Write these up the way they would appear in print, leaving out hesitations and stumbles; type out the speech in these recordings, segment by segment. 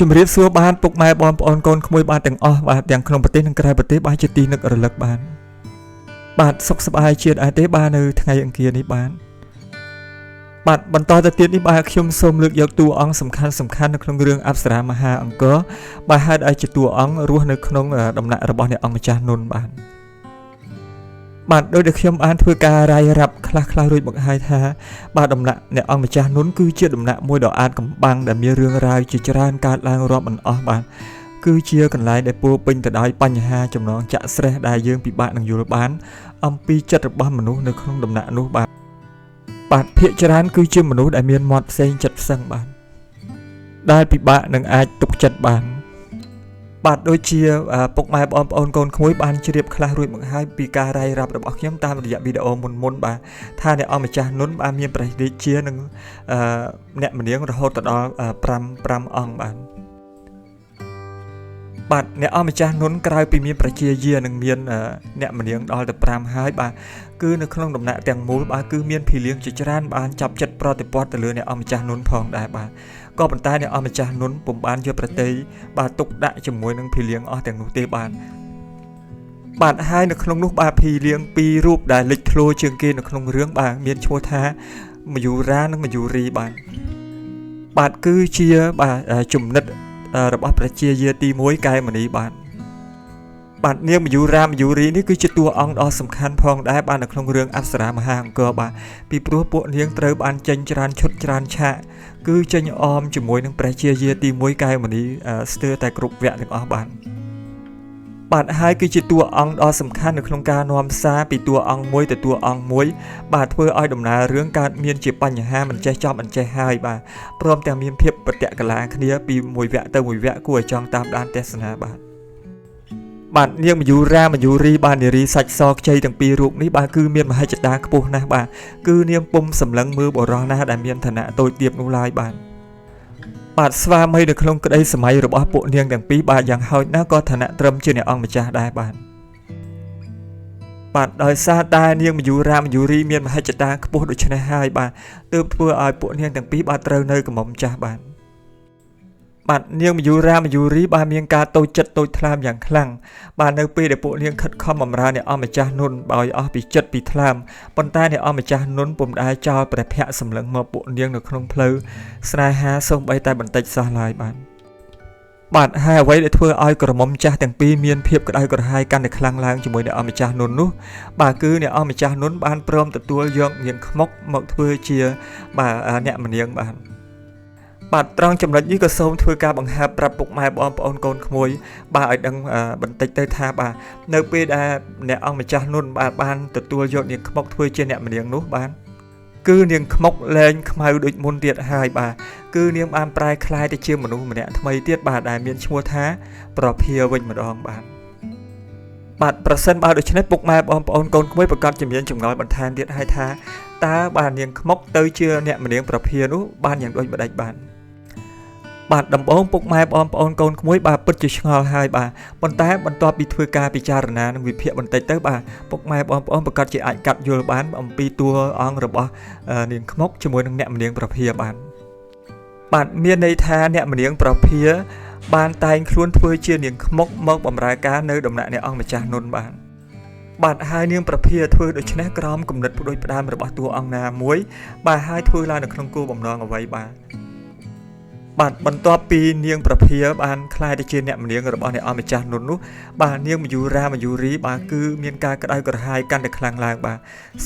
ជំរាបសួរបានពុកម៉ែបងប្អូនកូនក្មួយបានទាំងអស់បាទទាំងក្នុងប្រទេសនិងក្រៅប្រទេសបានជាទីនឹករលឹកបានបាទសុខសប្បាយជាដែរទេបាទនៅថ្ងៃអង្គារនេះបានបាទបន្តទៅទៀតនេះបាទខ្ញុំសូមលើកយកតួអង្គសំខាន់នៅក្នុងរឿងអប្សរាមហាអង្គរបាទហេតុឲ្យជាតួអង្គរស់នៅក្នុងដំណាក់របស់អ្នកអង្គម្ចាស់នុនបាទដោយដែលខ្ញុំបានធ្វើការរាយរាប់ខ្លះរួចមកហើយថាបាទដំណាក់អ្នកអង្គម្ចាស់នុនគឺជាដំណាក់មួយដ៏អាតកំបាំងដែលមានរឿងរ៉ាវជាច្រើនកើតឡើងរាប់មិនអស់បាទគឺជាកន្លែងដែលពោពេញទៅដោយបញ្ហាចំណងចាក់ស្រេះដែលយើងពិបាកនឹងយល់បានអំពីចិត្តរបស់មនុស្សនៅក្នុងដំណាក់នោះបាទភាគច្រើនគឺជាមនុស្សដែលមានមាត់ផ្សេងចិត្តផ្សឹងបាទដែលពិបាកនឹងអាចទុកចិត្តបានបាទដូចជាពុកម៉ែបងប្អូនកូនក្មួយបានជ្រាបខ្លះរួចមកហើយពីការរាយរាប់របស់ខ្ញុំតាមរយៈវីដេអូមុនបាទថាអ្នកអង្គម្ចាស់នុនបានមានព្រះរាជានឹងអ្នកម្នាងរហូតដល់5អង្គបាទអ្នកអង្គម្ចាស់នុនក្រៅពីមានប្រជាយានិងមានអ្នកម្នាងដល់ទៅ5ហើយបាទគឺនៅក្នុងដំណាក់ទាំងមូលបាទគឺមានភីលៀងជាច្រើនបានចាប់ចិត្តប្រតិបត្តិទៅលើអ្នកអង្គម្ចាស់នុនផងដែរបាទក៏ប៉ុន្តែអ្នកអង្គម្ចាស់នុនពុំបានយកប្រតិយបាទទុកដាក់ជាមួយនឹងភីលៀងអស់ទាំងនោះទេបាទហើយនៅក្នុងនោះបាទភីលៀង2រូបដែលលេចធ្លោជាងគេនៅក្នុងរឿងបាទមានឈ្មោះថាមយូរានិងមយូរីបាទគឺជាបាទចំណិតរបស់ប្រជាយាទី1កែមនីបាទនាងមយូរាមយូរីនេះគឺជាតួអង្គដ៏សំខាន់ផងដែរបាទនៅក្នុងរឿងអប្សរាមហាអង្គរបាទពីព្រោះពួកនាងត្រូវបានចេញច្រើនឈុតច្រើនឆាកគឺចេញអមជាមួយនឹងព្រះជាយាទី1កែមនីស្ទើរតែគ្រប់វគ្គទាំងអស់បាទហើយគឺជាតួអង្គដ៏សំខាន់នៅក្នុងការនាំសារពីតួអង្គមួយទៅតួអង្គមួយបាទធ្វើឲ្យដំណើររឿងកើតមានជាបញ្ហាមិនចេះចប់មិនចេះហើយបាទព្រមទាំងមានភាពប្រតិកលាគ្នាពីមួយវគ្គទៅមួយវគ្គគួរឲ្យចង់តាមដានទស្សនាបាទនាងមយូរាមយូរីបាទនារីសាច់សខ្ចីទាំងពីររូបនេះបាទគឺមានមហិច្ឆតាខ្ពស់ណាស់បាទគឺនាងពុំសម្លឹងមើលបរោះណាស់ដែលមានឋានៈតូចទាបនោះឡើយបាទស្វាមីនៅក្នុងក្តីសម័យរបស់ពួកនាងទាំងពីរបាទយ៉ាងហោចណាស់ក៏ឋានៈត្រឹមជាអ្នកអង្គម្ចាស់ដែរបាទដោយសារតែនាងមយូរាមយូរីមានមហិច្ឆតាខ្ពស់ដូច្នេះហើយបាទទើបធ្វើឲ្យពួកនាងទាំងពីរបាទត្រូវនៅកំមុំចាស់បាទនាងមយូរាមយូរីបាទមានការតូចចិត្តតូចថ្លើមយ៉ាងខ្លាំងបាទនៅពេលដែលពួកនាងខិតខំបម្រើអ្នកអង្គម្ចាស់នុនឲ្យអស់ពីចិត្តពីថ្លើមប៉ុន្តែអ្នកអង្គម្ចាស់នុនពុំដែលចោលព្រះភ័ក្រសម្លឹងមកពួកនាងនៅក្នុងផ្លូវស្នេហាសូម្បីតែបន្តិចសោះឡើយបាទហើយអ្វីដែលធ្វើឲ្យក្រមុំចាស់ទាំងពីរមានភាពក្តៅក្រហាយកាន់តែខ្លាំងឡើងជាមួយអ្នកអង្គម្ចាស់នុននោះបាទគឺអ្នកអង្គម្ចាស់នុនបានព្រមទទួលយកនាងខ្មុកមកធ្វើជាបាទអ្នកម្នាងបាទត្រង់ចំណុចនេះក៏សូមធ្វើការបង្ហើបប្រាប់ពុកម៉ែបងប្អូនកូនក្មួយបាទឲ្យដឹងបន្តិចទៅថាបាទនៅពេលដែលអ្នកអង្គម្ចាស់នុនបាទបានទទួលយកនាងខ្មុកធ្វើជាអ្នកម្នាងនោះបាទគឺនាងខ្មុកលែងខ្មៅដូចមុនទៀតហើយបាទគឺនាងបានប្រែក្លាយទៅជាមនុស្សម្នាក់ថ្មីទៀតបាទដែលមានឈ្មោះថាប្រភាវិញម្ដងបាទប្រសិនបើដូច្នេះពុកម៉ែបងប្អូនកូនក្មួយប្រកាសជាមានចម្ងល់បន្ថែមទៀតហើយថាតើបាទនាងខ្មុកទៅជាអ្នកម្នាងប្រភានោះបានយ៉ាងដូចម្ដេចបាទដំបូងពុកម៉ែបងប្អូនកូនក្មួយបាទពិតជាឆ្ងល់ហើយបាទប៉ុន្តែបន្ទាប់ពីធ្វើការពិចារណានិងវិភាគបន្តិចទៅបាទពុកម៉ែបងប្អូនប្រកាសជាអាចកាត់យល់បានអំពីតួអង្គរបស់នាងខ្មុកជាមួយនឹងអ្នកម្នាងប្រភាបាទមានន័យថាអ្នកម្នាងប្រភាបានតែងខ្លួនធ្វើជានាងខ្មុកមកបម្រើការនៅដំណាក់អ្នកអង្គម្ចាស់នុនបាទហើយនាងប្រភាធ្វើដូច្នេះក្រោមគំនិតផ្ដួចផ្ដើមរបស់តួអង្គណាមួយបាទហើយធ្វើឡើងនៅក្នុងគោលបំណងអ្វីបាទបន្ទាប់ពីនាងប្រភាបានក្លាយទៅជាអ្នកម្នាងរបស់អ្នកអង្គម្ចាស់នុននោះបាទនាងមយូរាមយូរីបាទគឺមានការក្តៅក្រហាយកាន់តែខ្លាំងឡើងបាទ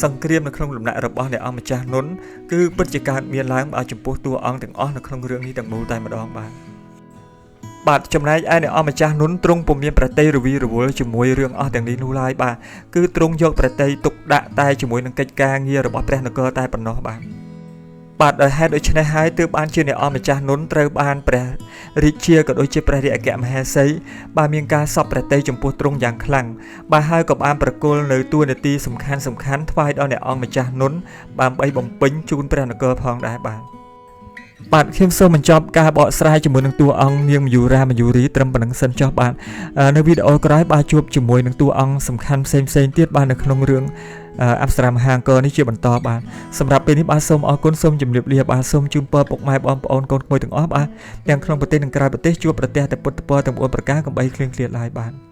សង្គ្រាមនៅក្នុងដំណាក់របស់អ្នកអង្គម្ចាស់នុនគឺពិតជាកើតមានឡើងបាទចំពោះតួអង្គទាំងអស់នៅក្នុងរឿងនេះទាំងមូលតែម្ដងបាទចំណែកឯអ្នកអង្គម្ចាស់នុនទ្រង់ពុំមានប្រតិយរវីរវល់ជាមួយរឿងអស់ទាំងនេះនោះឡើយបាទគឺទ្រង់យកប្រតិយទុកដាក់តែជាមួយនឹងកិច្ចការងាររបស់ព្រះនគរតែប៉ុណ្ណោះបាទដោយហេតុដូច្នេះហើយទើបបានជាអ្នកអង្គម្ចាស់នុនត្រូវបានព្រះរាជាក៏ដូចជាព្រះរាជអគ្គមហេសីបាទមានការសពប្រតិយចំពោះទ្រង់យ៉ាងខ្លាំងបាទហើយក៏បានប្រគល់នៅតួនាទីសំខាន់ថ្វាយដល់អ្នកអង្គម្ចាស់នុនដើម្បីបំពេញជូនព្រះនគរផងដែរបាទខ្ញុំសូមបញ្ចប់ការបកស្រាយជាមួយនឹងតួអង្គនាងមយូរាមយូរីត្រឹមប៉ុណ្្នឹងសិនចុះបាទនៅវីដេអូក្រោយបាទជួបជាមួយនឹងតួអង្គសំខាន់ផ្សេងទៀតបាទនៅក្នុងរឿង អប្សរាមហាអង្គរនេះជាបន្តបាទសម្រាប់ពេលនេះបាទសូមអរគុណសូមជម្រាបលាបាទសូមជូនពរពុកម៉ែបងប្អូនកូនក្មួយទាំងអស់បាទទាំងក្នុងប្រទេសនិងក្រៅប្រទេសជួបប្រទះតែពុទ្ធពរទាំង4ប្រការកំបីគ្លៀងគ្លាតឡើយបាទ